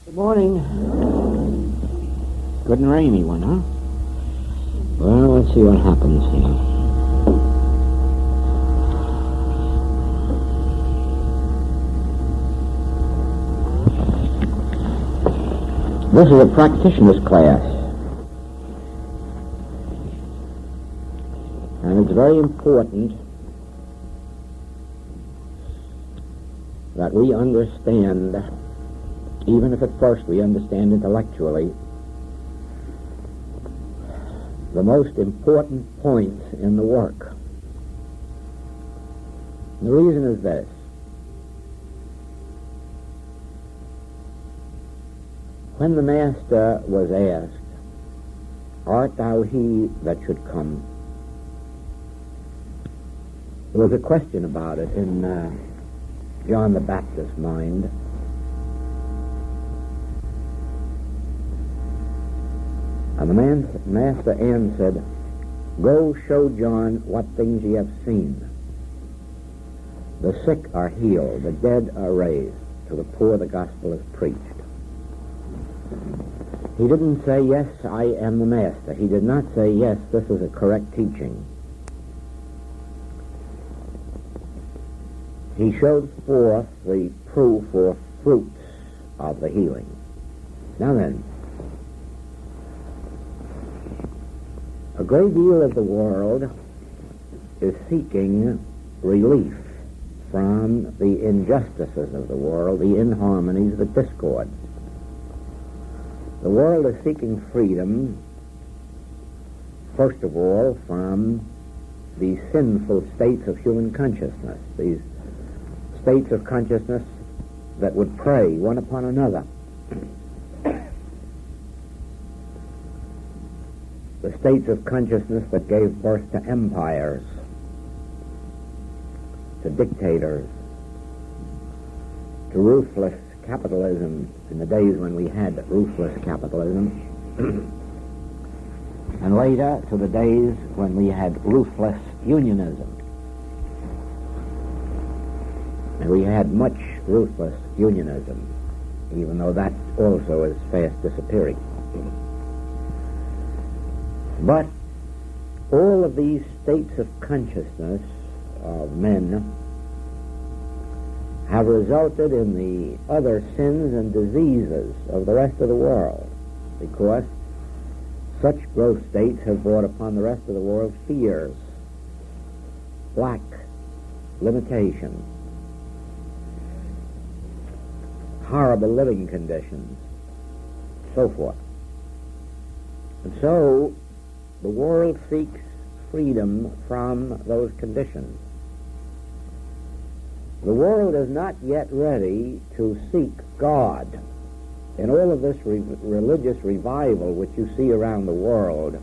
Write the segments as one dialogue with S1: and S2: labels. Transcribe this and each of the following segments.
S1: Good morning. Good and rainy one, huh? Well, let's see what happens here. This is a practitioner's class. And it's very important that we understand, even if at first we understand intellectually, the most important points in the work. The reason is this. When the Master was asked, "Art thou he that should come?" there was a question about it in John the Baptist's mind. And the Master answered, "Go show John what things ye have seen. The sick are healed, the dead are raised, to the poor the gospel is preached." He didn't say, "Yes, I am the Master." He did not say, "Yes, this is a correct teaching." He showed forth the proof or fruits of the healing. Now then, a great deal of the world is seeking relief from the injustices of the world, the inharmonies, the discords. The world is seeking freedom, first of all, from the sinful states of human consciousness, these states of consciousness that would prey one upon another. The states of consciousness that gave birth to empires, to dictators, to ruthless capitalism in the days when we had ruthless capitalism, and later to the days when we had ruthless unionism. And we had much ruthless unionism, even though that also is fast disappearing. But all of these states of consciousness of men have resulted in the other sins and diseases of the rest of the world, because such growth states have brought upon the rest of the world fears, lack, limitation, horrible living conditions, so forth. And so the world seeks freedom from those conditions. The world is not yet ready to seek God. In all of this religious revival which you see around the world,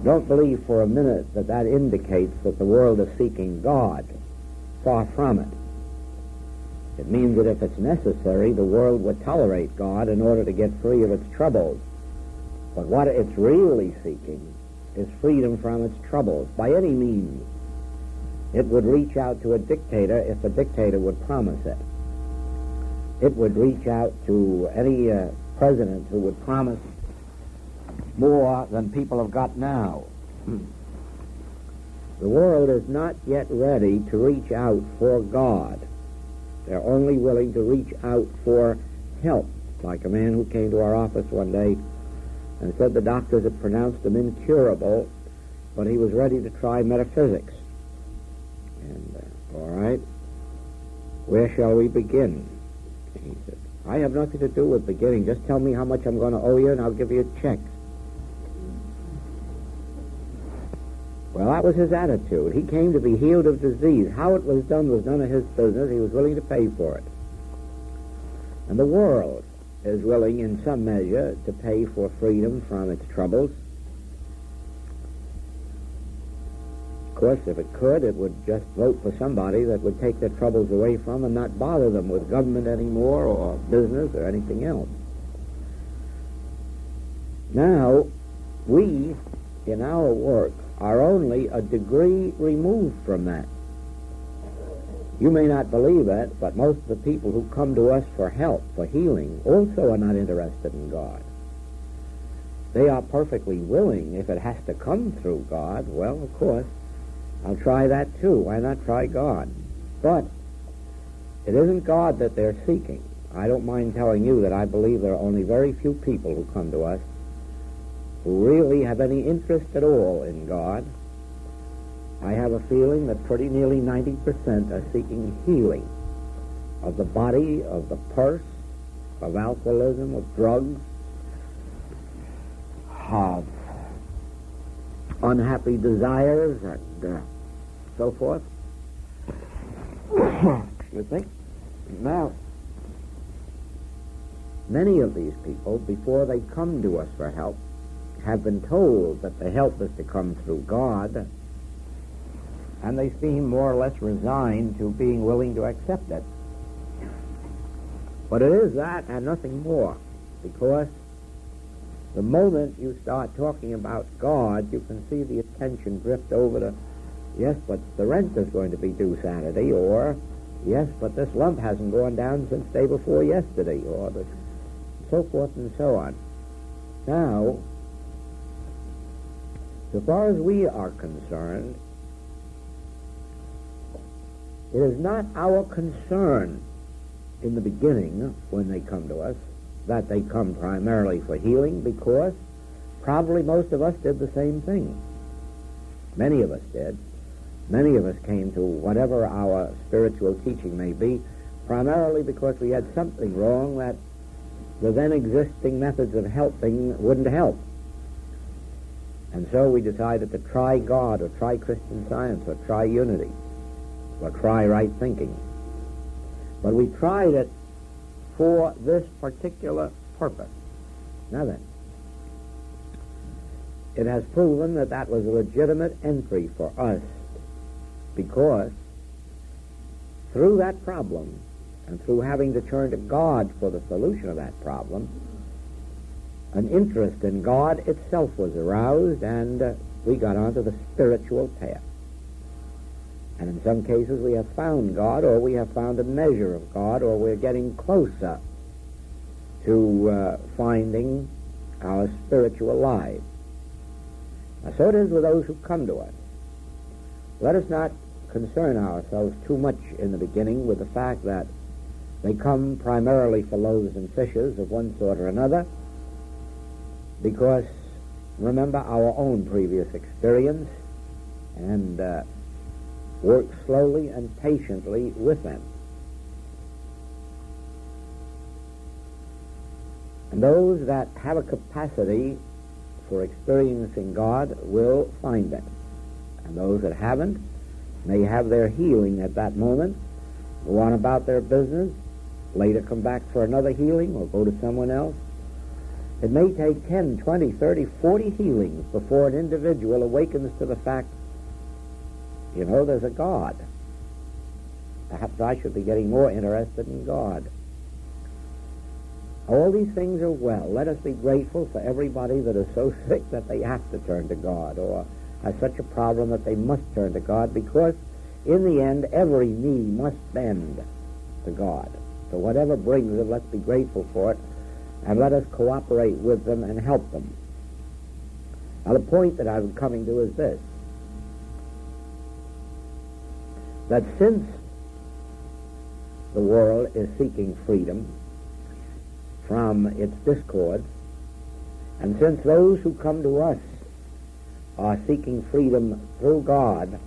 S1: don't believe for a minute that that indicates that the world is seeking God. Far from it. It means that if it's necessary, the world would tolerate God in order to get free of its troubles. But what it's really seeking is freedom from its troubles, by any means. It would reach out to a dictator if a dictator would promise it. It would reach out to any president who would promise more than people have got now. The world is not yet ready to reach out for God. They're only willing to reach out for help, like a man who came to our office one day and said the doctors had pronounced him incurable, but he was ready to try metaphysics. And, all right, where shall we begin? He said, "I have nothing to do with beginning. Just tell me how much I'm going to owe you, and I'll give you a check." Well, that was his attitude. He came to be healed of disease. How it was done was none of his business. He was willing to pay for it. And the world is willing, in some measure, to pay for freedom from its troubles. Of course, if it could, it would just vote for somebody that would take their troubles away from and not bother them with government anymore or business or anything else. Now, we, in our work, are only a degree removed from that. You may not believe it, but most of the people who come to us for help, for healing, also are not interested in God. They are perfectly willing, if it has to come through God, well, of course, I'll try that too. Why not try God? But it isn't God that they're seeking. I don't mind telling you that I believe there are only very few people who come to us who really have any interest at all in God. I have a feeling that pretty nearly 90% are seeking healing of the body, of the purse, of alcoholism, of drugs, of unhappy desires, and so forth. You think? Now, many of these people, before they come to us for help, have been told that the help is to come through God, and they seem more or less resigned to being willing to accept it. But it is that and nothing more, because the moment you start talking about God, you can see the attention drift over to, yes, but the rent is going to be due Saturday, or, yes, but this lump hasn't gone down since day before yesterday, or so forth and so on. Now, so far as we are concerned, it is not our concern in the beginning, when they come to us, that they come primarily for healing, because probably most of us did the same thing. Many of us did. Many of us came to whatever our spiritual teaching may be, primarily because we had something wrong that the then existing methods of helping wouldn't help. And so we decided to try God, or try Christian Science, or try unity, or try right thinking. But we tried it for this particular purpose. Now then, it has proven that that was a legitimate entry for us, because through that problem, and through having to turn to God for the solution of that problem, an interest in God itself was aroused, and we got onto the spiritual path. And in some cases we have found God, or we have found a measure of God, or we're getting closer to finding our spiritual lives. Now, so it is with those who come to us. Let us not concern ourselves too much in the beginning with the fact that they come primarily for loaves and fishes of one sort or another, because remember our own previous experience, and work slowly and patiently with them. And those that have a capacity for experiencing God will find it. And those that haven't may have their healing at that moment, go on about their business, later come back for another healing, or go to someone else. It may take 10, 20, 30, 40 healings before an individual awakens to the fact, you know, there's a God. Perhaps I should be getting more interested in God. All these things are well. Let us be grateful for everybody that is so sick that they have to turn to God, or has such a problem that they must turn to God, because in the end every knee must bend to God. So whatever brings it, let's be grateful for it, and let us cooperate with them and help them. Now the point that I'm coming to is this, that since the world is seeking freedom from its discords, and since those who come to us are seeking freedom through God,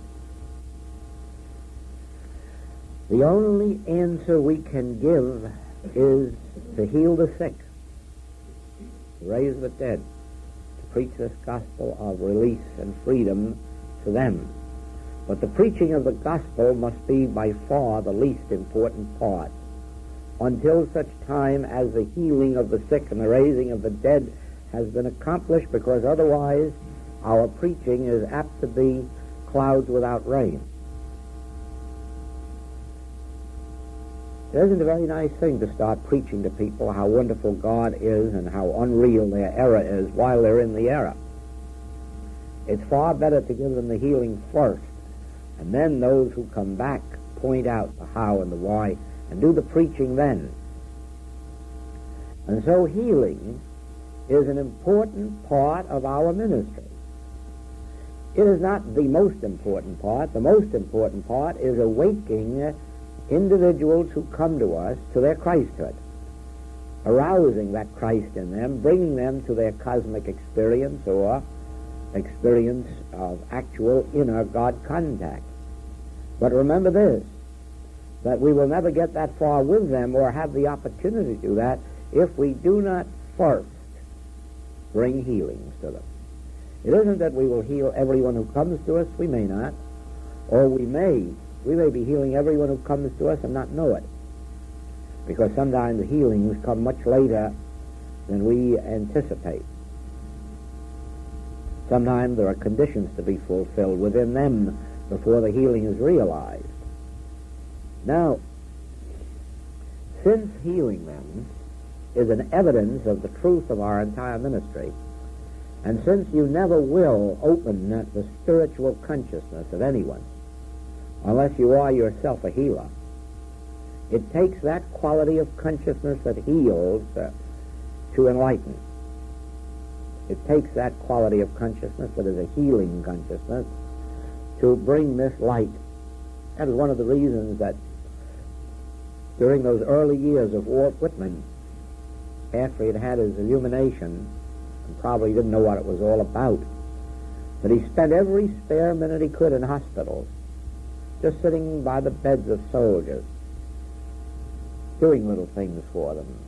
S1: the only answer we can give is to heal the sick, to raise the dead, to preach this gospel of release and freedom to them. But the preaching of the gospel must be by far the least important part, until such time as the healing of the sick and the raising of the dead has been accomplished, because otherwise our preaching is apt to be clouds without rain. It isn't a very nice thing to start preaching to people how wonderful God is and how unreal their error is while they're in the error. It's far better to give them the healing first, and then those who come back point out the how and the why and do the preaching then. And so healing is an important part of our ministry. It is not the most important part. The most important part is awakening individuals who come to us to their Christhood, arousing that Christ in them, bringing them to their cosmic experience or experience of actual inner God contact. But remember this, that we will never get that far with them or have the opportunity to do that if we do not first bring healings to them. It isn't that we will heal everyone who comes to us. We may not. Or we may be healing everyone who comes to us and not know it. Because sometimes the healings come much later than we anticipate. Sometimes there are conditions to be fulfilled within them before the healing is realized. Now, since healing them is an evidence of the truth of our entire ministry, and since you never will open the spiritual consciousness of anyone unless you are yourself a healer, it takes that quality of consciousness that heals to enlighten. It takes that quality of consciousness that is a healing consciousness to bring this light. That is one of the reasons that during those early years of Walt Whitman, after he had had his illumination, and probably didn't know what it was all about, that he spent every spare minute he could in hospitals, just sitting by the beds of soldiers, doing little things for them.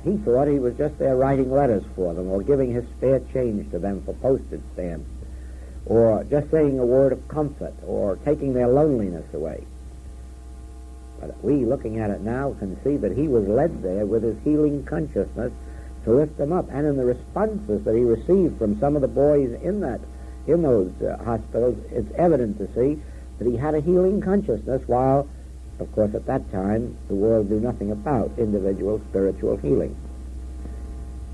S1: He thought he was just there writing letters for them, or giving his spare change to them for postage stamps, or just saying a word of comfort, or taking their loneliness away. But we, looking at it now, can see that he was led there with his healing consciousness to lift them up. And in the responses that he received from some of the boys in those hospitals, it's evident to see that he had a healing consciousness, while, of course, at that time, the world knew nothing about individual spiritual healing.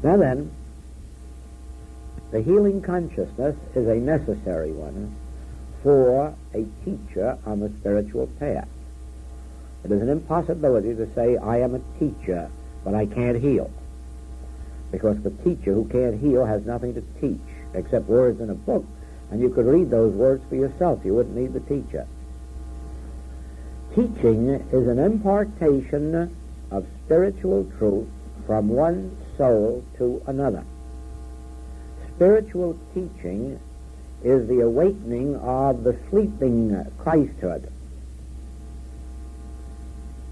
S1: Now then, the healing consciousness is a necessary one for a teacher on the spiritual path. It is an impossibility to say, I am a teacher, but I can't heal. Because the teacher who can't heal has nothing to teach except words in a book, and you could read those words for yourself. You wouldn't need the teacher. Teaching is an impartation of spiritual truth from one soul to another. Spiritual teaching is the awakening of the sleeping Christhood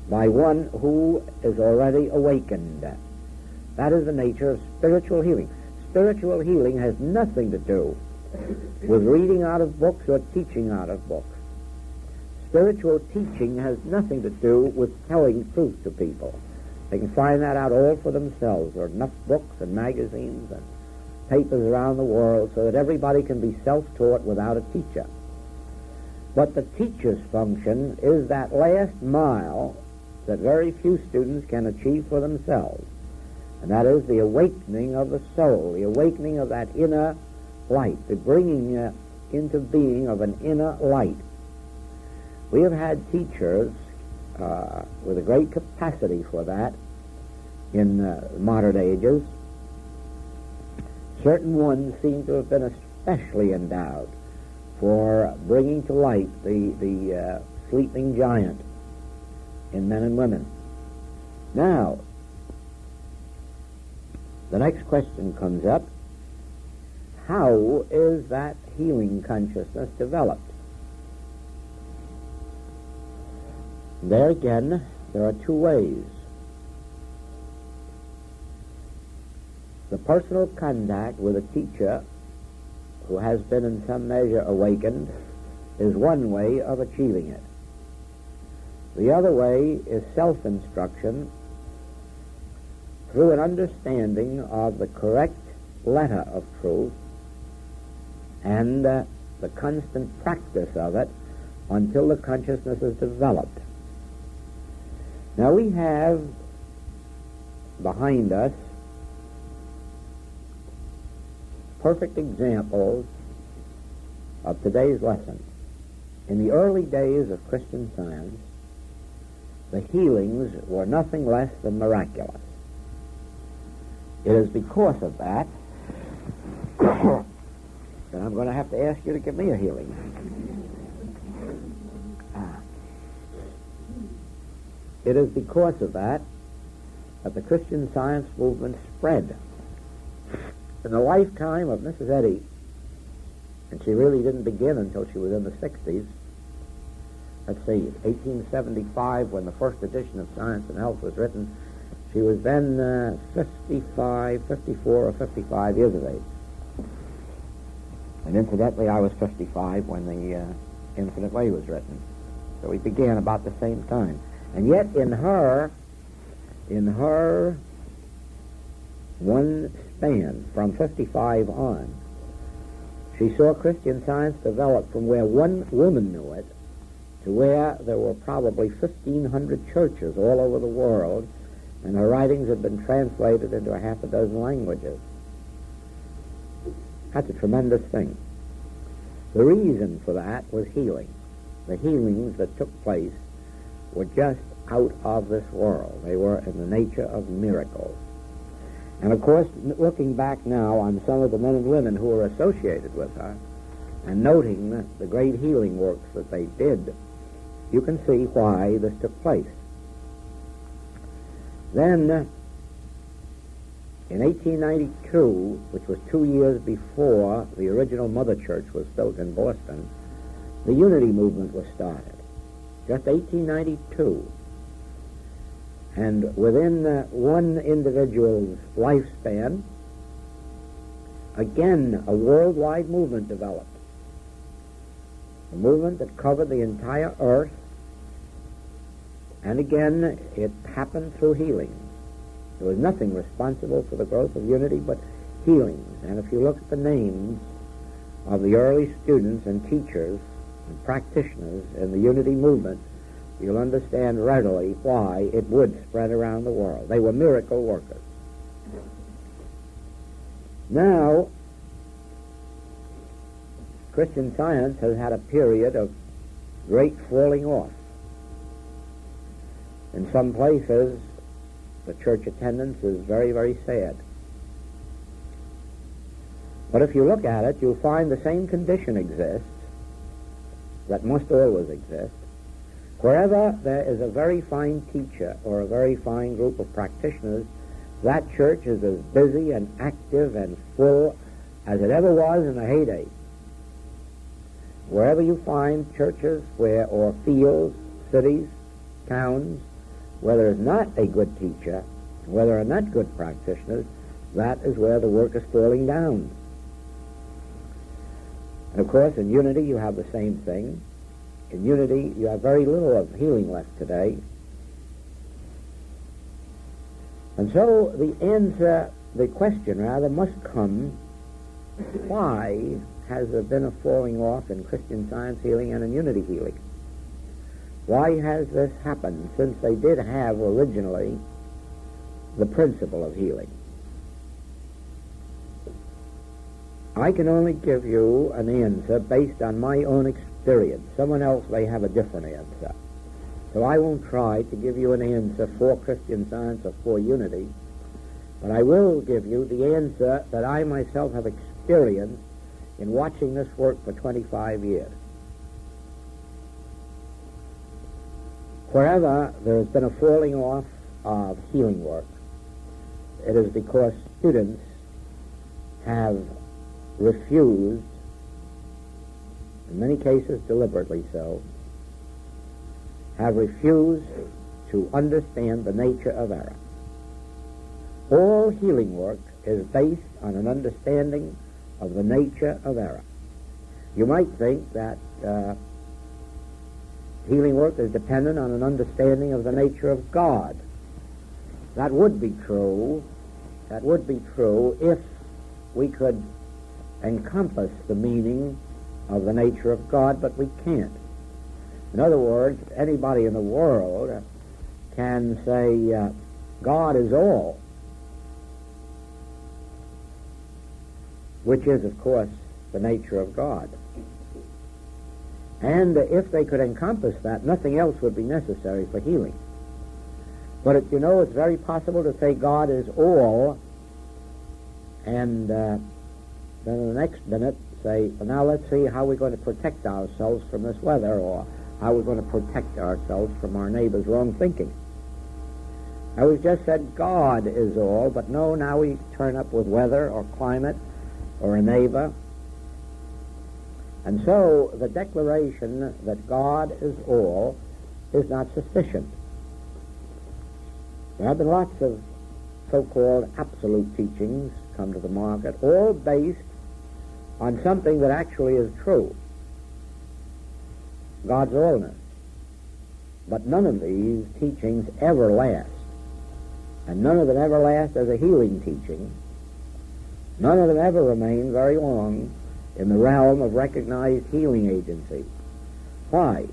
S1: by one who is already awakened. That is the nature of spiritual healing. Spiritual healing has nothing to do with reading out of books or teaching out of books. Spiritual teaching has nothing to do with telling truth to people. They can find that out all for themselves. There are enough books and magazines and papers around the world so that everybody can be self-taught without a teacher. But the teacher's function is that last mile that very few students can achieve for themselves. And that is the awakening of the soul, the awakening of that inner light, the bringing into being of an inner light. We have had teachers with a great capacity for that in modern ages. Certain ones seem to have been especially endowed for bringing to light the sleeping giant in men and women. Now, the next question comes up. How is that healing consciousness developed? There again, there are two ways. The personal contact with a teacher who has been in some measure awakened is one way of achieving it. The other way is self-instruction through an understanding of the correct letter of truth and the constant practice of it until the consciousness is developed. Now we have behind us perfect examples of today's lesson. In the early days of Christian Science, the healings were nothing less than miraculous. It is because of that that I'm going to have to ask you to give me a healing. It is because of that the Christian Science movement spread. In the lifetime of Mrs. Eddy, and she really didn't begin until she was in the 60s, let's see, 1875, when the first edition of Science and Health was written, she was then 54 or 55 years of age. And incidentally, I was 55 when the Infinite Way was written. So we began about the same time. And yet in her one span, from 55 on, she saw Christian Science develop from where one woman knew it to where there were probably 1,500 churches all over the world, and her writings had been translated into a half a dozen languages. That's a tremendous thing. The reason for that was healing. The healings that took place were just out of this world. They were in the nature of miracles. And of course, looking back now on some of the men and women who were associated with her, and noting the great healing works that they did, you can see why this took place. Then, in 1892, which was 2 years before the original Mother Church was built in Boston, the Unity movement was started. Just 1892. And within one individual's lifespan, again, a worldwide movement developed. A movement that covered the entire earth, and again, it happened through healings. There was nothing responsible for the growth of unity but healings. And if you look at the names of the early students and teachers and practitioners in the unity movement, you'll understand readily why it would spread around the world. They were miracle workers. Now, Christian Science has had a period of great falling off. In some places, the church attendance is very, very sad. But if you look at it, you'll find the same condition exists that must always exist. Wherever there is a very fine teacher or a very fine group of practitioners, that church is as busy and active and full as it ever was in the heyday. Wherever you find churches or fields, cities, towns, where there is not a good teacher, where there are not good practitioners, that is where the work is falling down. And of course, in unity you have the same thing. In unity you have very little of healing left today. And so the question rather must come, why has there been a falling off in Christian Science healing and in unity healing? Why has this happened, since they did have originally the principle of healing? I can only give you an answer based on my own experience. Someone else may have a different answer. So I won't try to give you an answer for Christian Science or for unity, but I will give you the answer that I myself have experienced in watching this work for 25 years. Wherever there has been a falling off of healing work, it is because students have refused, in many cases deliberately so, have refused to understand the nature of error. All healing work is based on an understanding of the nature of error. You might think that healing work is dependent on an understanding of the nature of God. That would be true. That would be true if we could encompass the meaning of the nature of God, but we can't. In other words, anybody in the world can say God is all, which is, of course, the nature of God. And if they could encompass that, nothing else would be necessary for healing. But it's very possible to say God is all, and then in the next minute say, well, now let's see how we're going to protect ourselves from this weather, or how we're going to protect ourselves from our neighbor's wrong thinking. Now, we've just said God is all, but no, now we turn up with weather or climate or a neighbor. And so the declaration that God is all is not sufficient. There have been lots of so-called absolute teachings come to the market, all based on something that actually is true, God's allness. But none of these teachings ever last. And none of them ever last as a healing teaching. None of them ever remain very long in the realm of recognized healing agency. Why?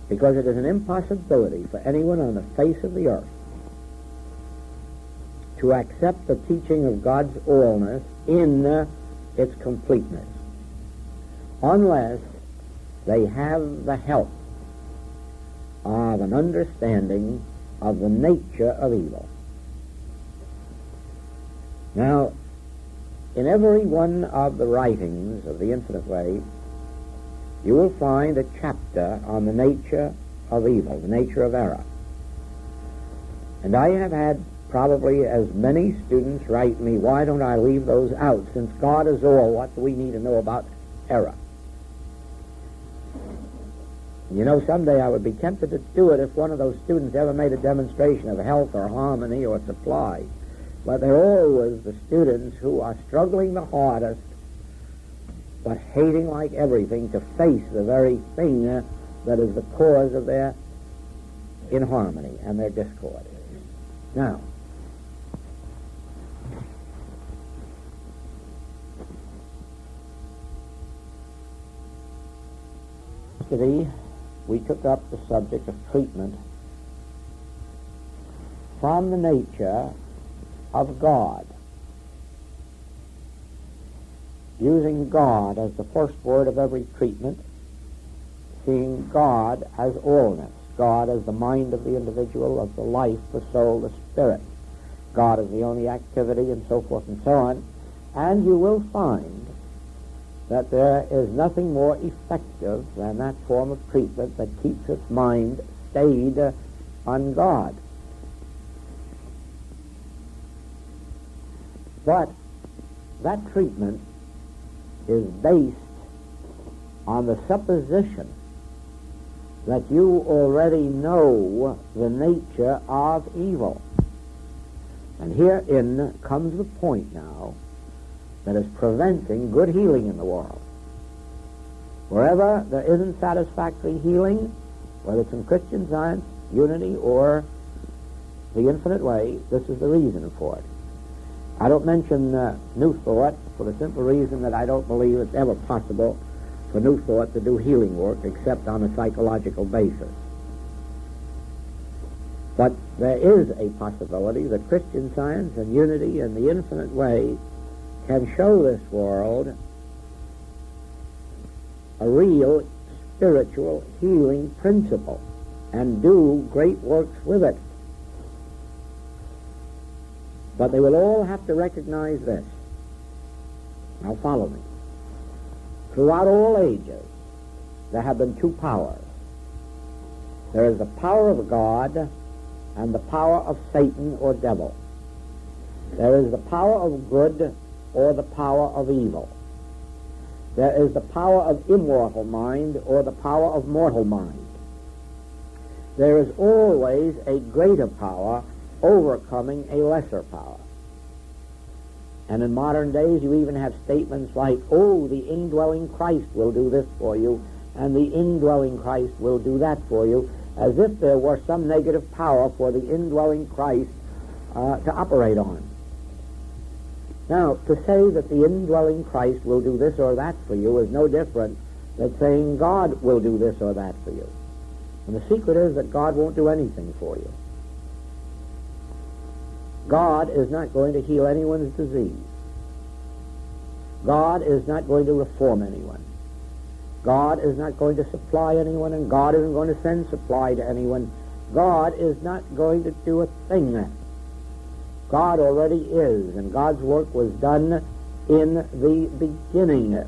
S1: Because it is an impossibility for anyone on the face of the earth to accept the teaching of God's allness in its completeness, unless they have the help of an understanding of the nature of evil. Now, in every one of the writings of the Infinite Way, you will find a chapter on the nature of evil, the nature of error. And I have had probably as many students write me, why don't I leave those out? Since God is all, what do we need to know about error? Someday I would be tempted to do it if one of those students ever made a demonstration of health or harmony or supply. But they're always the students who are struggling the hardest, but hating like everything to face the very thing that is the cause of their inharmony and their discord. Now, yesterday we took up the subject of treatment from the nature of God, using God as the first word of every treatment, seeing God as allness, God as the mind of the individual, of the life, the soul, the spirit, God as the only activity, and so forth and so on. And you will find that there is nothing more effective than that form of treatment that keeps its mind stayed on God. But that treatment is based on the supposition that you already know the nature of evil. And herein comes the point now that is preventing good healing in the world. Wherever there isn't satisfactory healing, whether it's in Christian Science, unity, or the Infinite Way, this is the reason for it. I don't mention New Thought for the simple reason that I don't believe it's ever possible for New Thought to do healing work except on a psychological basis. But there is a possibility that Christian Science and unity and the Infinite Way can show this world a real spiritual healing principle and do great works with it. But they will all have to recognize this. Now follow me. Throughout all ages, there have been two powers. There is the power of God and the power of Satan or devil. There is the power of good or the power of evil. There is the power of immortal mind or the power of mortal mind. There is always a greater power overcoming a lesser power. And in modern days you even have statements like, oh, the indwelling Christ will do this for you, and the indwelling Christ will do that for you, as if there were some negative power for the indwelling Christ to operate on. Now, to say that the indwelling Christ will do this or that for you is no different than saying God will do this or that for you. And the secret is that God won't do anything for you. God is not going to heal anyone's disease. God is not going to reform anyone. God is not going to supply anyone, and God isn't going to send supply to anyone God is not going to do a thing. God already is, and God's work was done in the beginning.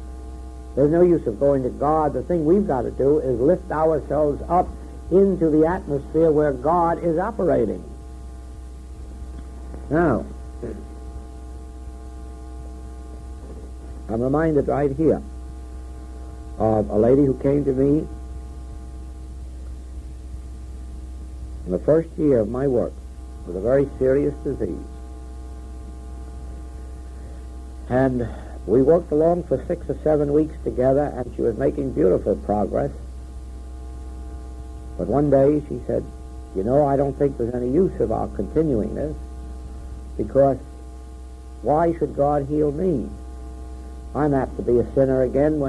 S1: There's no use of going to God. The thing we've got to do is lift ourselves up into the atmosphere where God is operating. Now, I'm reminded right here of a lady who came to me in the first year of my work with a very serious disease. And we worked along for 6 or 7 weeks together, and she was making beautiful progress. But one day she said, "You know, I don't think there's any use of our continuing this, because why should God heal me? I'm apt to be a sinner again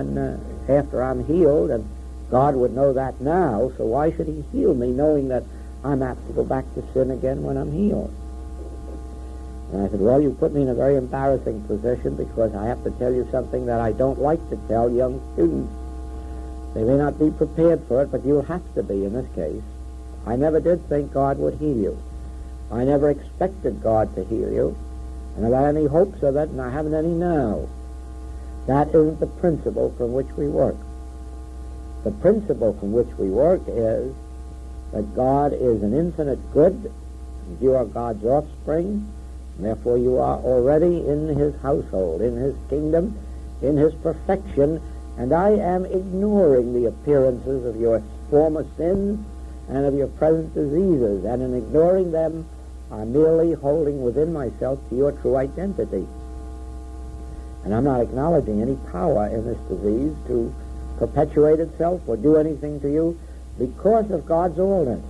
S1: after I'm healed, and God would know that now, so why should he heal me knowing that I'm apt to go back to sin again when I'm healed?" And I said, "Well, you put me in a very embarrassing position, because I have to tell you something that I don't like to tell young students. They may not be prepared for it, but you'll have to be in this case. I never did think God would heal you. I never expected God to heal you, and I've had any hopes of it, and I haven't any now. That isn't the principle from which we work. The principle from which we work is that God is an infinite good, and you are God's offspring, and therefore you are already in his household, in his kingdom, in his perfection, and I am ignoring the appearances of your former sins and of your present diseases, and in ignoring them, I'm merely holding within myself to your true identity. And I'm not acknowledging any power in this disease to perpetuate itself or do anything to you because of God's allness."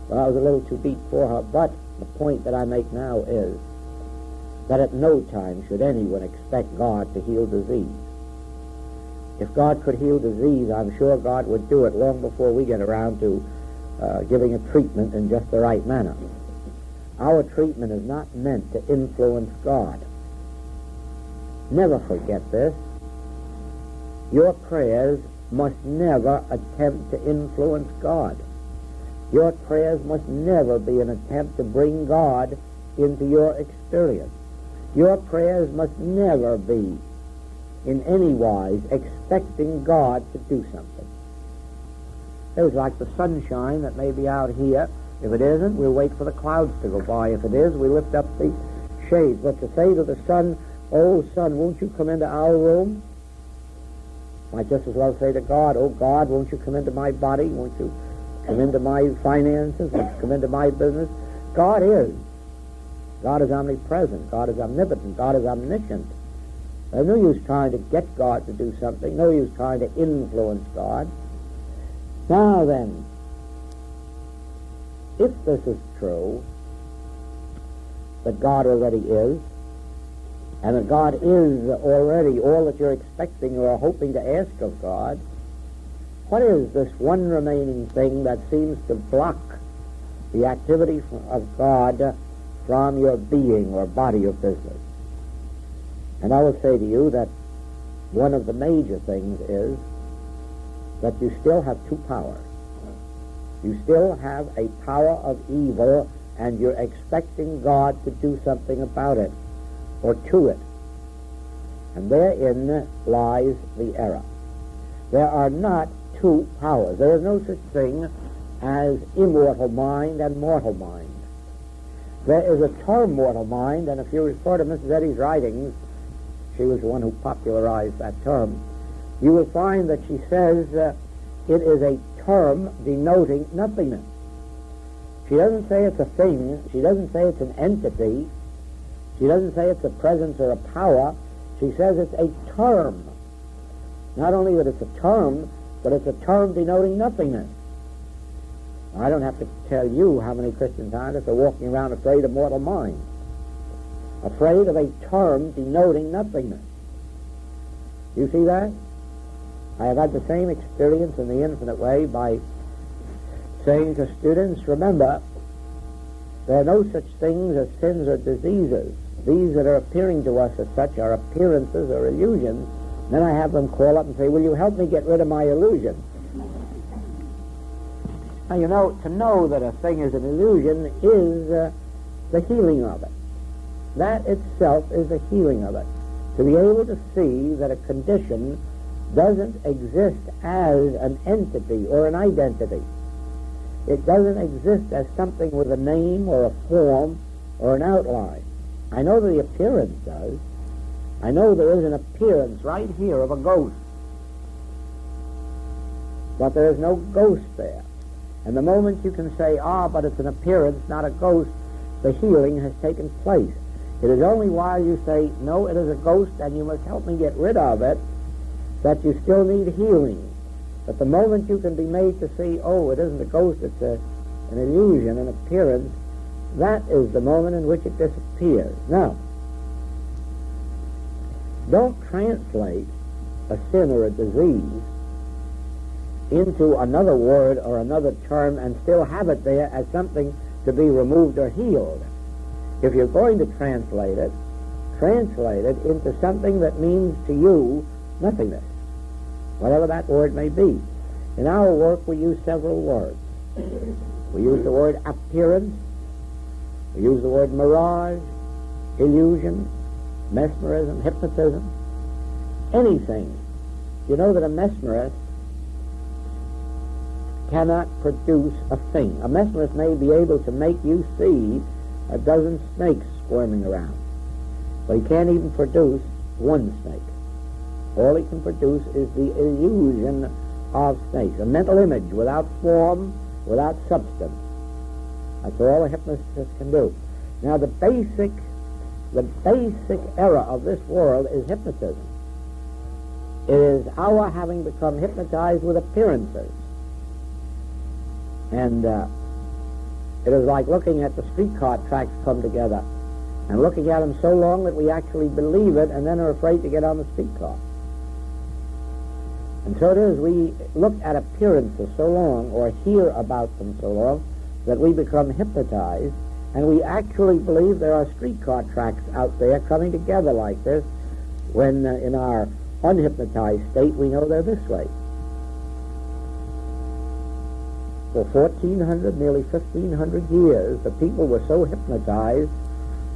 S1: Well, I was a little too deep for her, but the point that I make now is that at no time should anyone expect God to heal disease. If God could heal disease, I'm sure God would do it long before we get around to giving a treatment in just the right manner. Our treatment is not meant to influence God. Never forget this. Your prayers must never attempt to influence God. Your prayers must never be an attempt to bring God into your experience. Your prayers must never be in any wise expecting God to do something. It was like the sunshine that may be out here. If it isn't, we'll wait for the clouds to go by. If it is, we lift up the shades. But to say to the sun, "Oh, sun, won't you come into our room?" Might just as well say to God, "Oh, God, won't you come into my body? Won't you come into my finances? Won't you come into my business?" God is. God is omnipresent. God is omnipotent. God is omniscient. There's no use trying to get God to do something. No use trying to influence God. Now then, if this is true, that God already is, and that God is already all that you're expecting or hoping to ask of God, what is this one remaining thing that seems to block the activity of God from your being or body of business? And I will say to you that one of the major things is that you still have two powers. You still have a power of evil, and you're expecting God to do something about it or to it. And therein lies the error. There are not two powers. There is no such thing as immortal mind and mortal mind. There is a term mortal mind, and if you refer to Mrs. Eddy's writings, she was the one who popularized that term, you will find that she says it is a term denoting nothingness. She doesn't say it's a thing. She doesn't say it's an entity. She doesn't say it's a presence or a power. She says it's a term. Not only that it's a term, but it's a term denoting nothingness. I don't have to tell you how many Christian scientists are walking around afraid of mortal mind, afraid of a term denoting nothingness. You see that? I have had the same experience in the infinite way by saying to students, remember, there are no such things as sins or diseases. These that are appearing to us as such are appearances or illusions. Then I have them call up and say, will you help me get rid of my illusion? Now, you know, to know that a thing is an illusion is the healing of it. That itself is the healing of it. To be able to see that a condition doesn't exist as an entity or an identity. It doesn't exist as something with a name or a form or an outline. I know the appearance does. I know there is an appearance right here of a ghost. But there is no ghost there. And the moment you can say, but it's an appearance, not a ghost, the healing has taken place. It is only while you say, no, it is a ghost and you must help me get rid of it, that you still need healing. But the moment you can be made to see, it isn't a ghost, it's an illusion, an appearance, that is the moment in which it disappears. Now, don't translate a sin or a disease into another word or another term and still have it there as something to be removed or healed. If you're going to translate it into something that means to you nothingness, whatever that word may be. In our work we use several words. We use the word appearance, we use the word mirage, illusion, mesmerism, hypnotism, anything. You know that a mesmerist cannot produce a thing. A mesmerist may be able to make you see a dozen snakes squirming around, but he can't even produce one snake. All he can produce is the illusion of snakes, a mental image without form, without substance. That's all a hypnotist can do. Now, the basic error of this world is hypnotism. It is our having become hypnotized with appearances. And it is like looking at the streetcar tracks come together and looking at them so long that we actually believe it and then are afraid to get on the streetcar. And so it is, we look at appearances so long or hear about them so long that we become hypnotized and we actually believe there are streetcar tracks out there coming together like this when in our unhypnotized state we know they're this way. For 1,400, nearly 1,500 years, the people were so hypnotized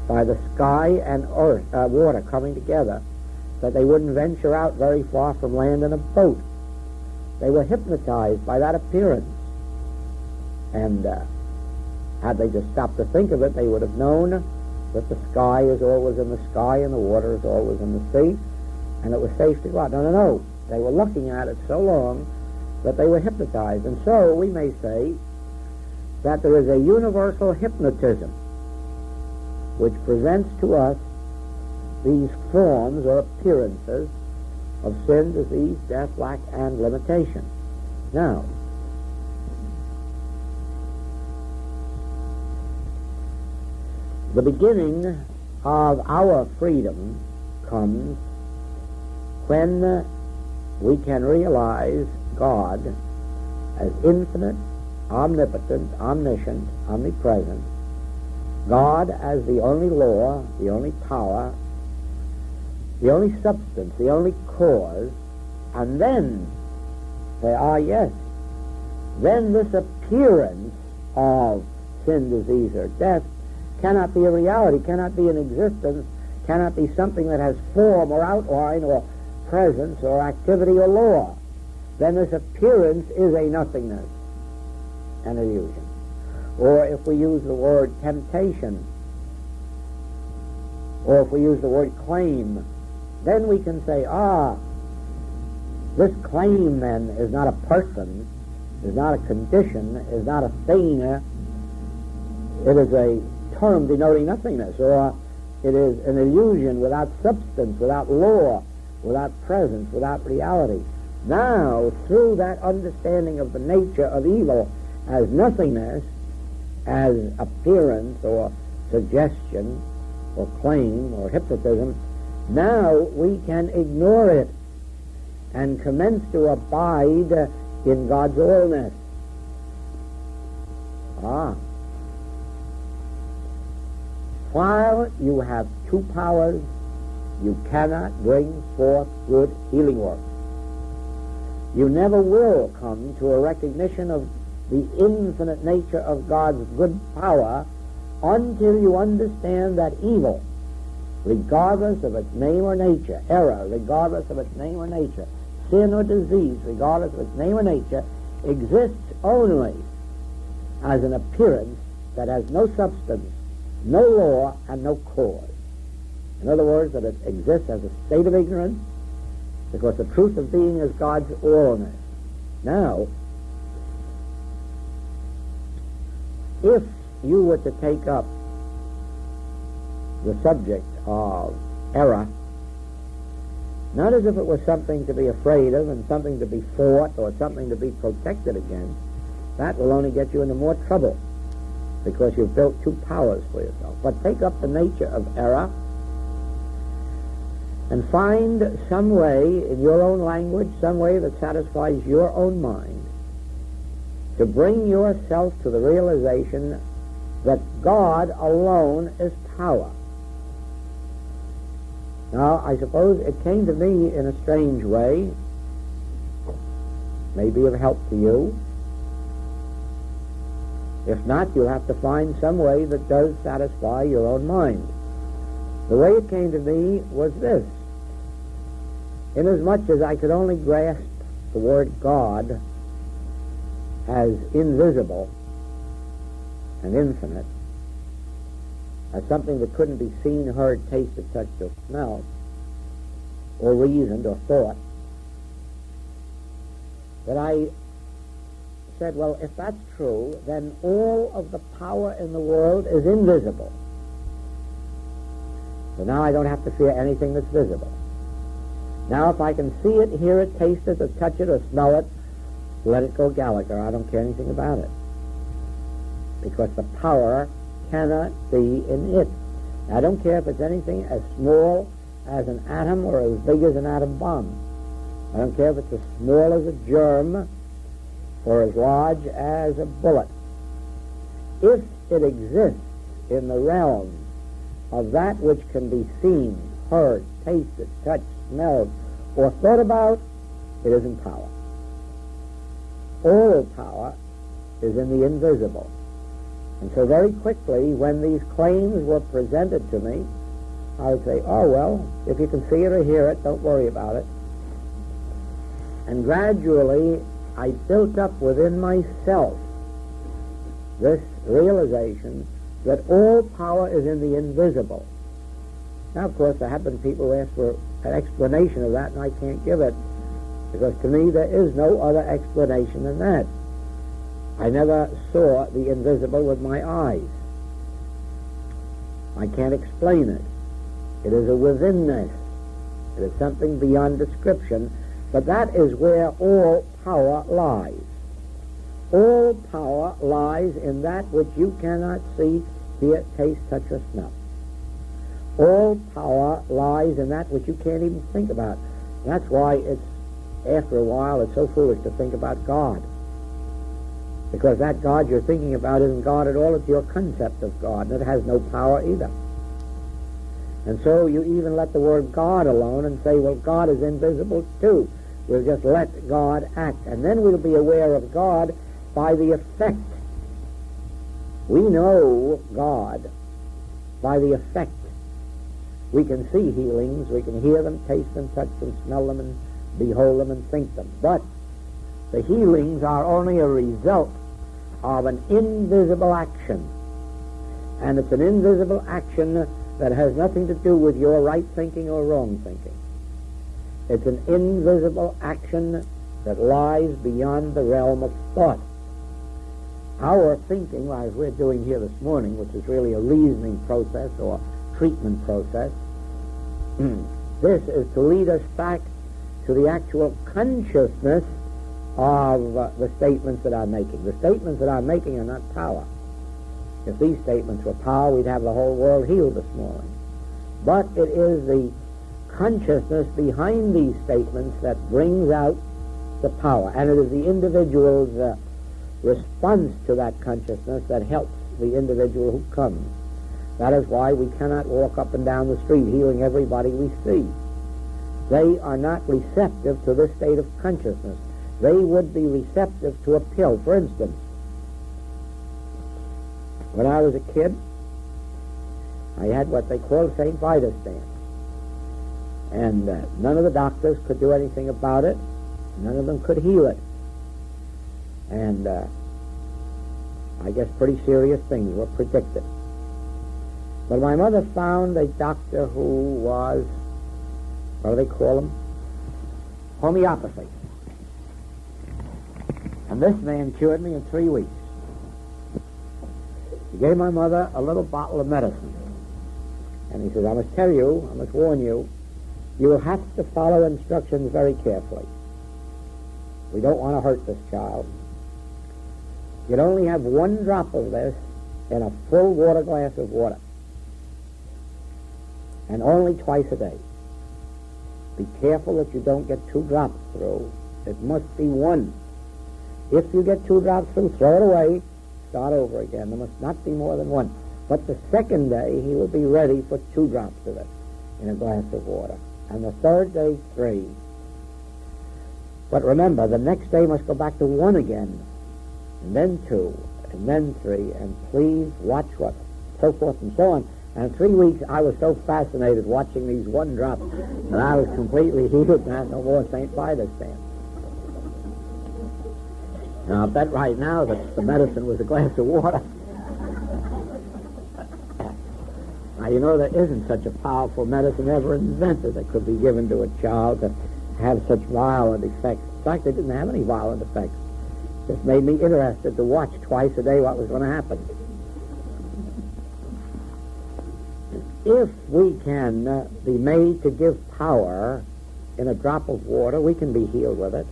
S1: by the sky and earth, water coming together that they wouldn't venture out very far from land in a boat. They were hypnotized by that appearance. And had they just stopped to think of it, they would have known that the sky is always in the sky and the water is always in the sea, and it was safe to go out. No. They were looking at it so long that they were hypnotized. And so we may say that there is a universal hypnotism which presents to us these forms or appearances of sin, disease, death, lack, and limitation. Now, the beginning of our freedom comes when we can realize God as infinite, omnipotent, omniscient, omnipresent, God as the only law, the only power, the only substance, the only cause, and then say, yes, then this appearance of sin, disease, or death cannot be a reality, cannot be an existence, cannot be something that has form or outline or presence or activity or law. Then this appearance is a nothingness, an illusion. Or if we use the word temptation, or if we use the word claim, then we can say, this claim then is not a person, is not a condition, is not a thing. It is a term denoting nothingness, or it is an illusion without substance, without law, without presence, without reality. Now, through that understanding of the nature of evil as nothingness, as appearance or suggestion or claim or hypnotism, now we can ignore it and commence to abide in God's allness. While you have two powers, you cannot bring forth good healing work. You never will come to a recognition of the infinite nature of God's good power until you understand that evil, regardless of its name or nature, error, regardless of its name or nature, sin or disease, regardless of its name or nature, exists only as an appearance that has no substance, no law, and no cause. In other words, that it exists as a state of ignorance, because the truth of being is God's allness. Now, if you were to take up the subject of error, not as if it was something to be afraid of and something to be fought or something to be protected against, that will only get you into more trouble, because you've built two powers for yourself. But take up the nature of error and find some way in your own language, some way that satisfies your own mind, to bring yourself to the realization that God alone is power. Now, I suppose it came to me in a strange way, maybe of help to you. If not, you'll have to find some way that does satisfy your own mind. The way it came to me was this. Inasmuch as I could only grasp the word God as invisible and infinite, as something that couldn't be seen, heard, tasted, touched, or smelled, or reasoned, or thought, that I said, well, if that's true, then all of the power in the world is invisible. So now I don't have to fear anything that's visible. Now if I can see it, hear it, taste it, or touch it, or smell it, let it go Gallagher. I don't care anything about it. Because the power cannot be in it. I don't care if it's anything as small as an atom or as big as an atom bomb. I don't care if it's as small as a germ or as large as a bullet. If it exists in the realm of that which can be seen, heard, tasted, touched, smelled, or thought about, it isn't power. All power is in the invisible. And so very quickly, when these claims were presented to me, I would say, oh, well, if you can see it or hear it, don't worry about it. And gradually, I built up within myself this realization that all power is in the invisible. Now, of course, there have been people who ask for an explanation of that, and I can't give it, because to me there is no other explanation than that. I never saw the invisible with my eyes. I can't explain it. It is a withinness. It is something beyond description, but that is where all power lies. All power lies in that which you cannot see, hear, taste, touch, or smell. All power lies in that which you can't even think about. That's why after a while, it's so foolish to think about God. Because that God you're thinking about isn't God at all. It's your concept of God, and it has no power either. And so you even let the word God alone and say, well, God is invisible too. We'll just let God act. And then we'll be aware of God by the effect. We know God by the effect. We can see healings, we can hear them, taste them, touch them, smell them, and behold them, and think them. But the healings are only a result of an invisible action. And it's an invisible action that has nothing to do with your right thinking or wrong thinking. It's an invisible action that lies beyond the realm of thought. Our thinking, as we're doing here this morning, which is really a reasoning process or treatment process, this is to lead us back to the actual consciousness of the statements that I'm making. The statements that I'm making are not power. If these statements were power, we'd have the whole world healed this morning. But it is the consciousness behind these statements that brings out the power, and it is the individual's response to that consciousness that helps the individual who comes. That is why we cannot walk up and down the street healing everybody we see. They are not receptive to this state of consciousness. They would be receptive to a pill. For instance, When I was a kid, I had what they call St. Vitus dance. And none of the doctors could do anything about it. None of them could heal it. And I guess pretty serious things were predicted. But my mother found a doctor who was, what do they call him? Homeopathy. And this man cured me in 3 weeks. He gave my mother a little bottle of medicine. And he says, I must tell you, I must warn you, you will have to follow instructions very carefully. We don't want to hurt this child. You'd only have 1 drop of this in a full water glass of water. And only twice a day. Be careful that you don't get 2 drops through. It must be 1. If you get 2 drops through, throw it away, start over again. There must not be more than 1. But the second day, he will be ready for 2 drops of it in a glass of water. And the third day, 3. But remember, the next day must go back to 1 again, and then 2, and then 3, and please watch what, so forth and so on. And in 3 weeks, I was so fascinated watching these 1 drops that I was completely healed and had no more St. Vitus dance. Now, I'll bet right now that the medicine was a glass of water. Now, you know, there isn't such a powerful medicine ever invented that could be given to a child to have such violent effects. In fact, it didn't have any violent effects. It just made me interested to watch twice a day what was going to happen. If we can be made to give power in a drop of water, we can be healed with it.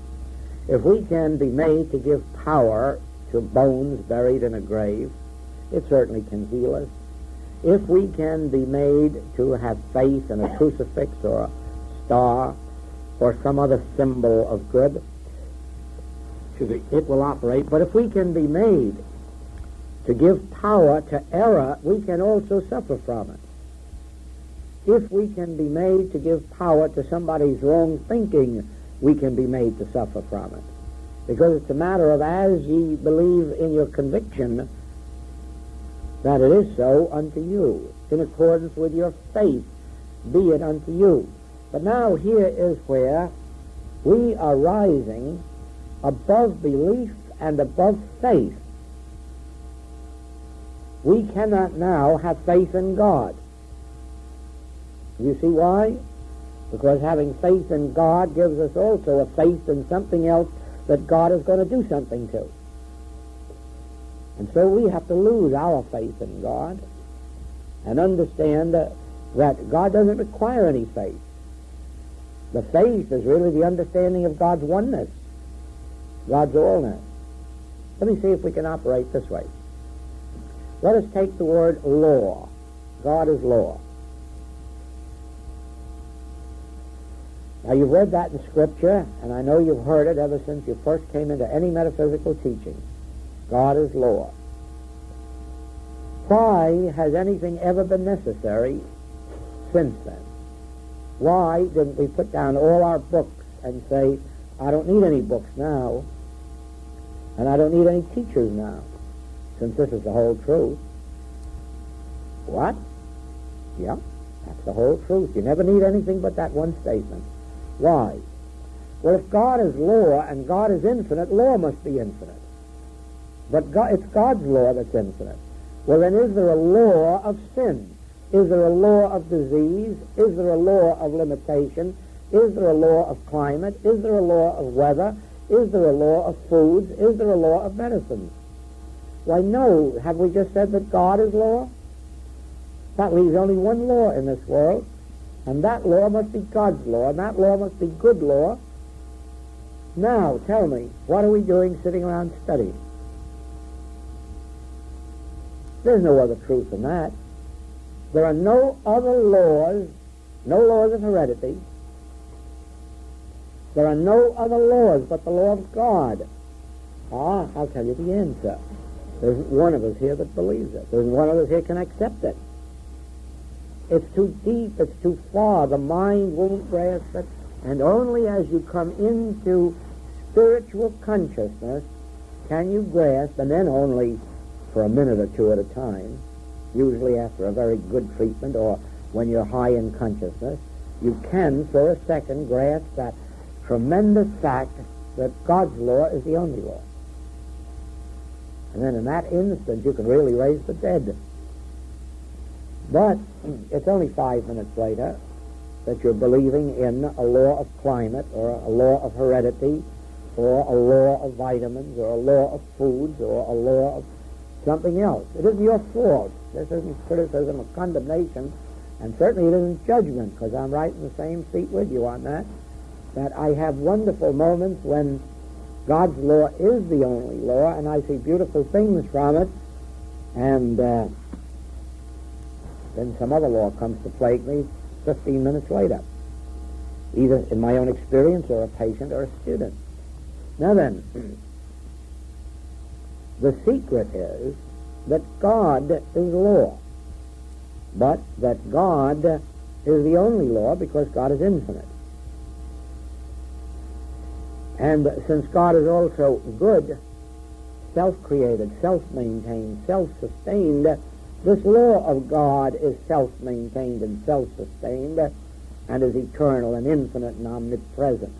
S1: If we can be made to give power to bones buried in a grave, it certainly can heal us. If we can be made to have faith in a crucifix or a star or some other symbol of good, it will operate. But if we can be made to give power to error, we can also suffer from it. If we can be made to give power to somebody's wrong thinking, we can be made to suffer from it. Because it's a matter of, as ye believe in your conviction that it is so unto you, in accordance with your faith, be it unto you. But now here is where we are rising above belief and above faith. We cannot now have faith in God. You see why? Because having faith in God gives us also a faith in something else that God is going to do something to. And so we have to lose our faith in God and understand that God doesn't require any faith. The faith is really the understanding of God's oneness, God's allness. Let me see if we can operate this way. Let us take the word law. God is law. Now, you've read that in Scripture, and I know you've heard it ever since you first came into any metaphysical teaching. God is law. Why has anything ever been necessary since then? Why didn't we put down all our books and say, I don't need any books now, and I don't need any teachers now, since this is the whole truth? What? Yeah, that's the whole truth. You never need anything but that one statement. Why? Well, if God is law and God is infinite, law must be infinite. But it's God's law that's infinite. Well, then is there a law of sin? Is there a law of disease? Is there a law of limitation? Is there a law of climate? Is there a law of weather? Is there a law of foods? Is there a law of medicines? Why, no. Have we just said that God is law? That leaves only one law in this world, and that law must be God's law, and that law must be good law. Now, tell me, what are we doing sitting around studying? There's no other truth than that. There are no other laws, no laws of heredity. There are no other laws but the law of God. I'll tell you the answer. There's one of us here that believes it. There's one of us here can accept it. It's too deep, it's too far. The mind won't grasp it. And only as you come into spiritual consciousness can you grasp, and then only for a minute or two at a time, usually after a very good treatment or when you're high in consciousness, you can for a second grasp that tremendous fact that God's law is the only law. And then in that instant you can really raise the dead. But it's only 5 minutes later that you're believing in a law of climate or a law of heredity or a law of vitamins or a law of foods or a law of something else. It isn't your fault. This isn't criticism or condemnation, and certainly it isn't judgment, because I'm right in the same seat with you on that I have wonderful moments when God's law is the only law, and I see beautiful things from it, and then some other law comes to plague me 15 minutes later, either in my own experience or a patient or a student. Now then, the secret is that God is law, but that God is the only law because God is infinite. And since God is also good, self-created, self-maintained, self-sustained, this law of God is self-maintained and self-sustained and is eternal and infinite and omnipresent.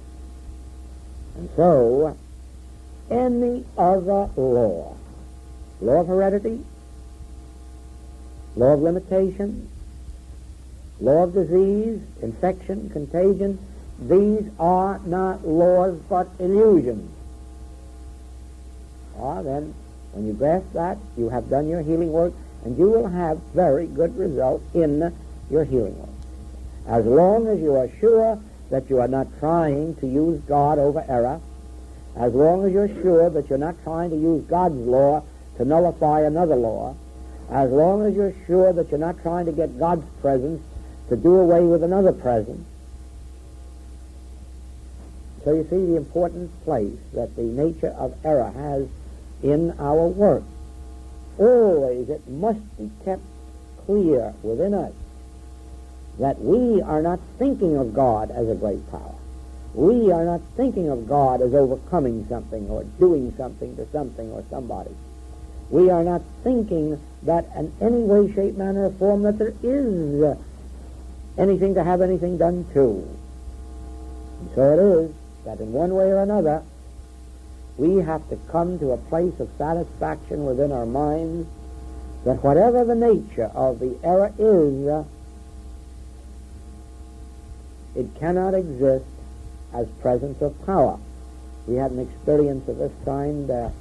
S1: And so, any other law of heredity, law of limitation, law of disease, infection, contagion, these are not laws but illusions. Then, when you grasp that, you have done your healing work, and you will have very good results in your healing work. As long as you are sure that you are not trying to use God over error, as long as you're sure that you're not trying to use God's law to nullify another law, as long as you're sure that you're not trying to get God's presence to do away with another presence. So you see the important place that the nature of error has in our work. Always it must be kept clear within us that we are not thinking of God as a great power. We are not thinking of God as overcoming something or doing something to something or somebody. We are not thinking that in any way, shape, manner, or form that there is anything to have anything done to. And so it is that in one way or another, we have to come to a place of satisfaction within our minds that whatever the nature of the error is, it cannot exist as presence of power. We had an experience of this kind, I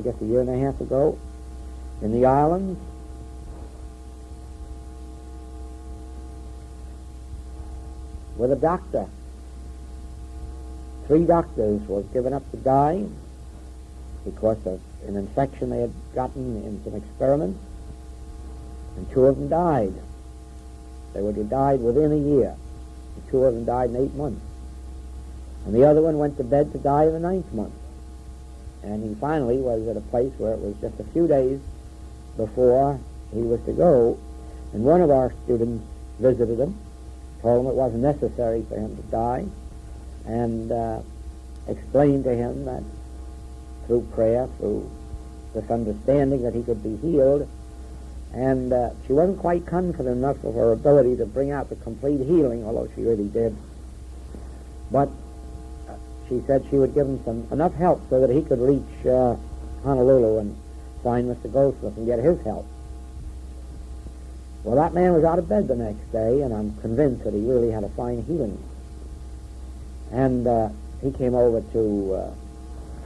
S1: guess a year and a half ago, in the islands. With a doctor. 3 doctors were given up to die because of an infection they had gotten in some experiments, and 2 of them died. They would have died within a year. The 2 of them died in 8 months. And the other one went to bed to die in the 9th month. And he finally was at a place where it was just a few days before he was to go. And one of our students visited him, told him it wasn't necessary for him to die, and explained to him that through prayer, through this understanding that he could be healed. And she wasn't quite confident enough of her ability to bring out the complete healing, although she really did. But she said she would give him enough help so that he could reach Honolulu and find Mr. Goldsmith and get his help. Well, that man was out of bed the next day, and I'm convinced that he really had a fine healing. And he came over to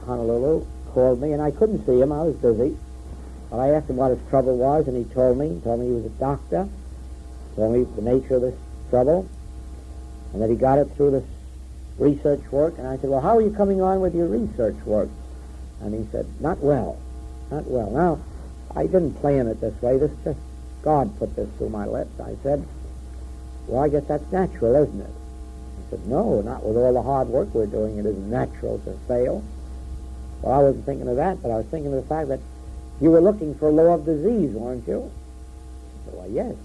S1: Honolulu, called me, and I couldn't see him. I was busy. But I asked him what his trouble was, and he told me he was a doctor, told me the nature of this trouble, and that he got it through this research work. And I said, well, how are you coming on with your research work? And he said, not well. Now, I didn't plan it this way. This just, God put this through my lips. I said, well, I guess that's natural, isn't it? He said, no, not with all the hard work we're doing. It isn't natural to fail. Well, I wasn't thinking of that, but I was thinking of the fact that you were looking for a law of disease, weren't you? I said, well, yes,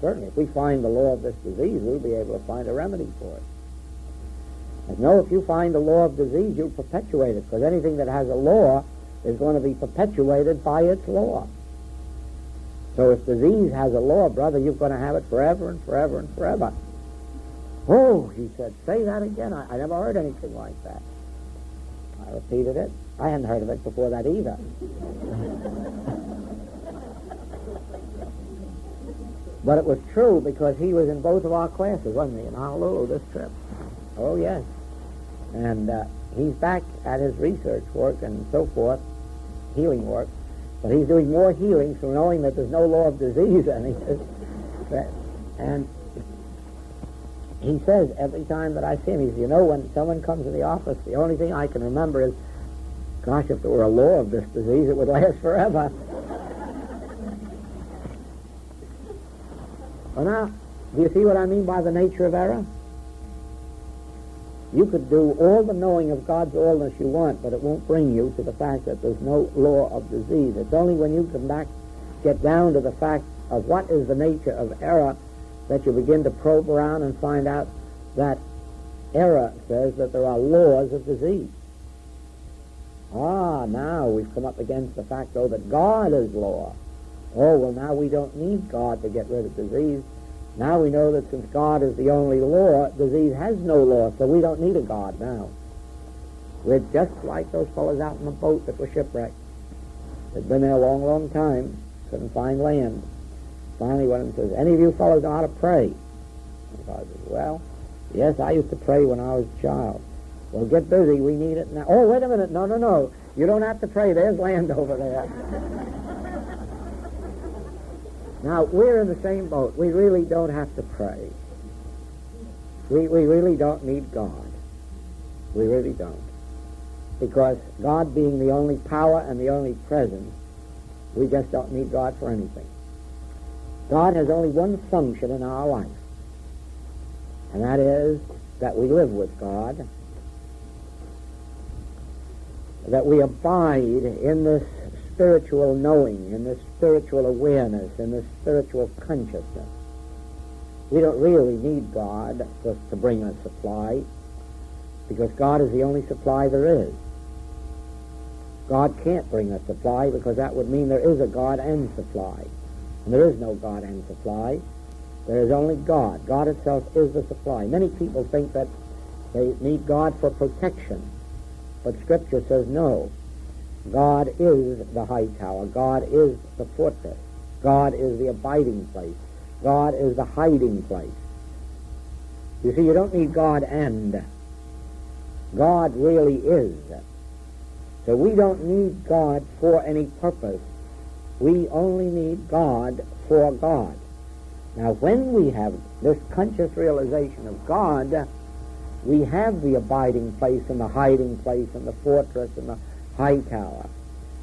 S1: certainly. If we find the law of this disease, we'll be able to find a remedy for it. I said, no, if you find the law of disease, you'll perpetuate it, because anything that has a law is going to be perpetuated by its law. So if disease has a law, brother, you're going to have it forever and forever and forever. Oh, he said, say that again. I never heard anything like that. I repeated it. I hadn't heard of it before that either. But it was true because he was in both of our classes, wasn't he, in Honolulu this trip? Oh, yes. And he's back at his research work and so forth, healing work. But he's doing more healing through knowing that there's no law of disease. And he says every time that I see him, he says, you know, when someone comes to the office, the only thing I can remember is, gosh, if there were a law of this disease, it would last forever. Well, now, do you see what I mean by the nature of error? You could do all the knowing of God's allness you want, but it won't bring you to the fact that there's no law of disease. It's only when you get down to the fact of what is the nature of error that you begin to probe around and find out that error says that there are laws of disease. Now we've come up against the fact, though, that God is law. Oh, well, now we don't need God to get rid of disease. Now we know that since God is the only law, disease has no law, so we don't need a God now. We're just like those fellows out in the boat that were shipwrecked. They'd been there a long, long time, couldn't find land. Finally, one of them says, any of you fellows know how to pray? And God says, well, yes, I used to pray when I was a child. Well, get busy, we need it now. Oh, wait a minute, no. You don't have to pray, there's land over there. Now, we're in the same boat. We really don't have to pray. We really don't need God. We really don't. Because God being the only power and the only presence, we just don't need God for anything. God has only one function in our life, and that is that we live with God, that we abide in this spiritual knowing, in this spiritual awareness, in this spiritual consciousness. We don't really need God just to bring us supply, because God is the only supply there is. God can't bring us supply, because that would mean there is a God and supply. And there is no God and supply. There is only God. God itself is the supply. Many people think that they need God for protection, but Scripture says no. God is the high tower. God is the fortress. God is the abiding place. God is the hiding place. You see, you don't need God and. God really is. So we don't need God for any purpose. We only need God for God. Now, when we have this conscious realization of God, we have the abiding place and the hiding place and the fortress and the high tower.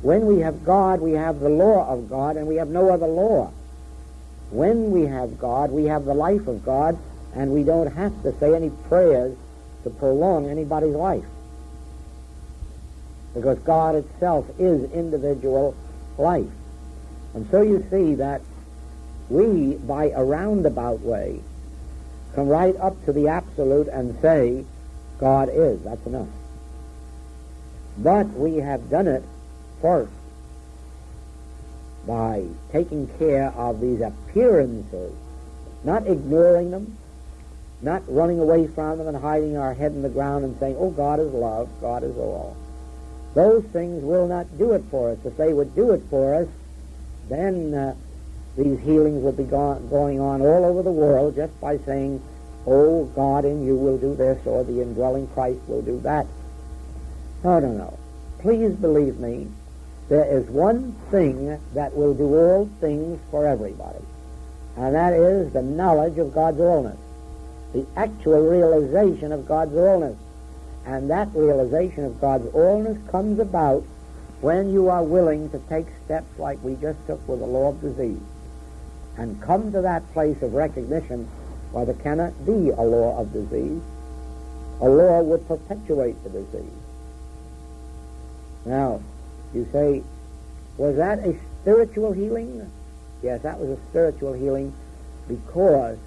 S1: When we have God, we have the law of God, and we have no other law. When we have God, we have the life of God, and we don't have to say any prayers to prolong anybody's life. Because God itself is individual life. And so you see that we, by a roundabout way, come right up to the absolute and say, God is. That's enough. But we have done it first by taking care of these appearances, not ignoring them, not running away from them and hiding our head in the ground and saying, oh, God is love, God is all. Those things will not do it for us. If they would do it for us, then these healings would be going on all over the world just by saying, oh, God in you will do this, or the indwelling Christ will do that. No. Please believe me, there is one thing that will do all things for everybody, and that is the knowledge of God's allness, the actual realization of God's allness. And that realization of God's allness comes about when you are willing to take steps like we just took with the law of disease, and come to that place of recognition where there cannot be a law of disease. A law would perpetuate the disease. Now, you say, was that a spiritual healing? Yes, that was a spiritual healing, because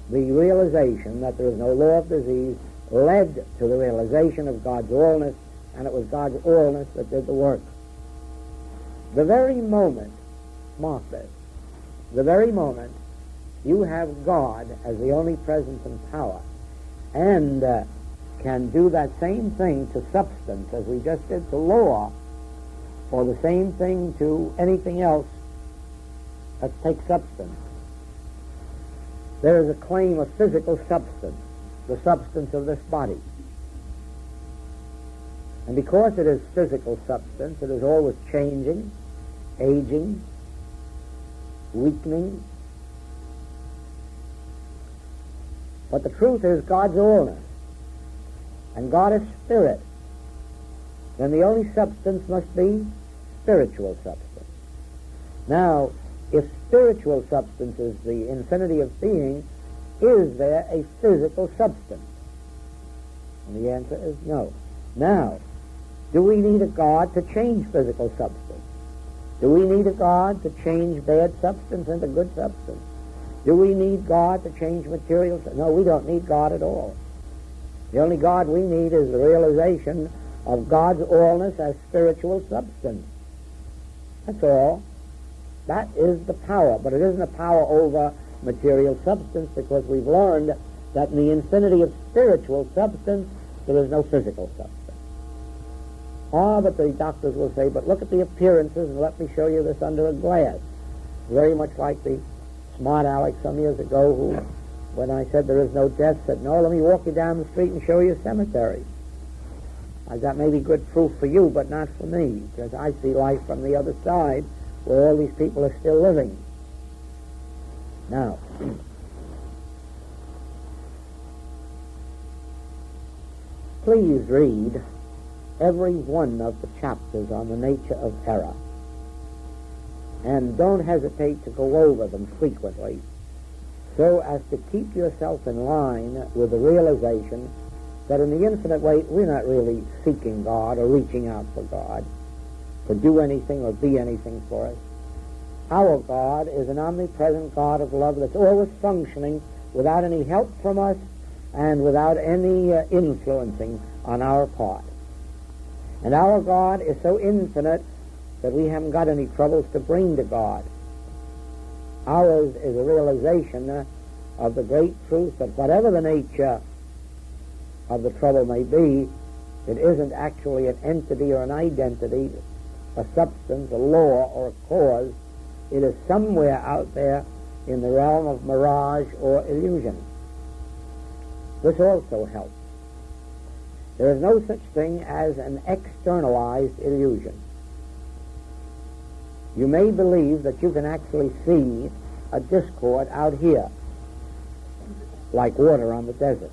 S1: the realization that there is no law of disease led to the realization of God's allness, and it was God's allness that did the work. The very moment, mark this, the very moment you have God as the only presence and power, and can do that same thing to substance as we just did to law, or the same thing to anything else, let's take substance. There is a claim of physical substance, the substance of this body. And because it is physical substance, it is always changing, aging, weakening. But the truth is God's allness, and God is spirit. Then the only substance must be spiritual substance. Now, if spiritual substance is the infinity of being, is there a physical substance? And the answer is no. Now, do we need a God to change physical substance? Do we need a God to change bad substance into good substance? Do we need God to change material? No, we don't need God at all. The only God we need is the realization of God's allness as spiritual substance. That's all. That is the power, but it isn't a power over material substance, because we've learned that in the infinity of spiritual substance, there is no physical substance. But the doctors will say, but look at the appearances and let me show you this under a glass. Very much like the smart Alex some years ago who, when I said there is no death, said, no, let me walk you down the street and show you a cemetery. That may be good proof for you, but not for me, because I see life from the other side, where all these people are still living. Now, please read every one of the chapters on the nature of error, and don't hesitate to go over them frequently, so as to keep yourself in line with the realization that in the infinite way, we're not really seeking God or reaching out for God to do anything or be anything for us. Our God is an omnipresent God of love that's always functioning without any help from us and without any influencing on our part. And our God is so infinite that we haven't got any troubles to bring to God. Ours is a realization of the great truth that whatever the nature of the trouble may be, it isn't actually an entity or an identity, a substance, a law, or a cause. It is somewhere out there in the realm of mirage or illusion. This also helps. There is no such thing as an externalized illusion. You may believe that you can actually see a discord out here, like water on the desert.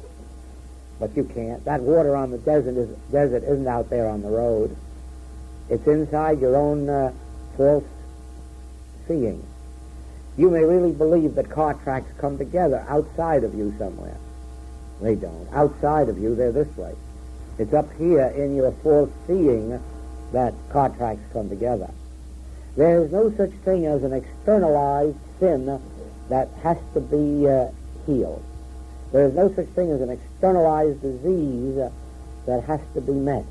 S1: But you can't. That water on the desert isn't out there on the road. It's inside your own false seeing. You may really believe that car tracks come together outside of you somewhere. They don't. Outside of you, they're this way. It's up here in your false seeing that car tracks come together. There is no such thing as an externalized sin that has to be healed. There is no such thing as an externalized disease that has to be met.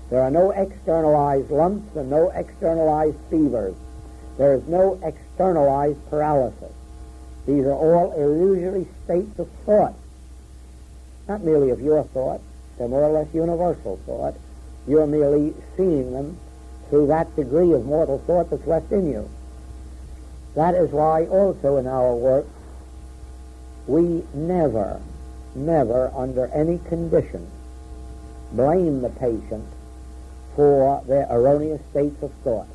S1: There are no externalized lumps and no externalized fevers. There is no externalized paralysis. These are all illusory states of thought. Not merely of your thought. They're more or less universal thought. You're merely seeing them through that degree of mortal thought that's left in you. That is why also in our work we never under any condition blame the patient for their erroneous states of thought.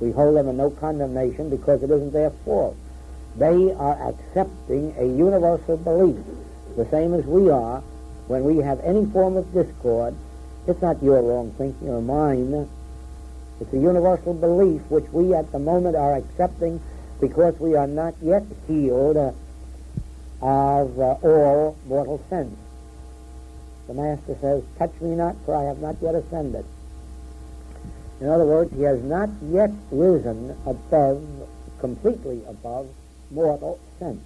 S1: We hold them in no condemnation because it isn't their fault. They are accepting a universal belief, the same as we are. When we have any form of discord, it's not your wrong thinking or mine. It's a universal belief which we at the moment are accepting because we are not yet healed of all mortal sins. The Master says, touch me not, for I have not yet ascended. In other words, he has not yet risen above, completely above mortal sin.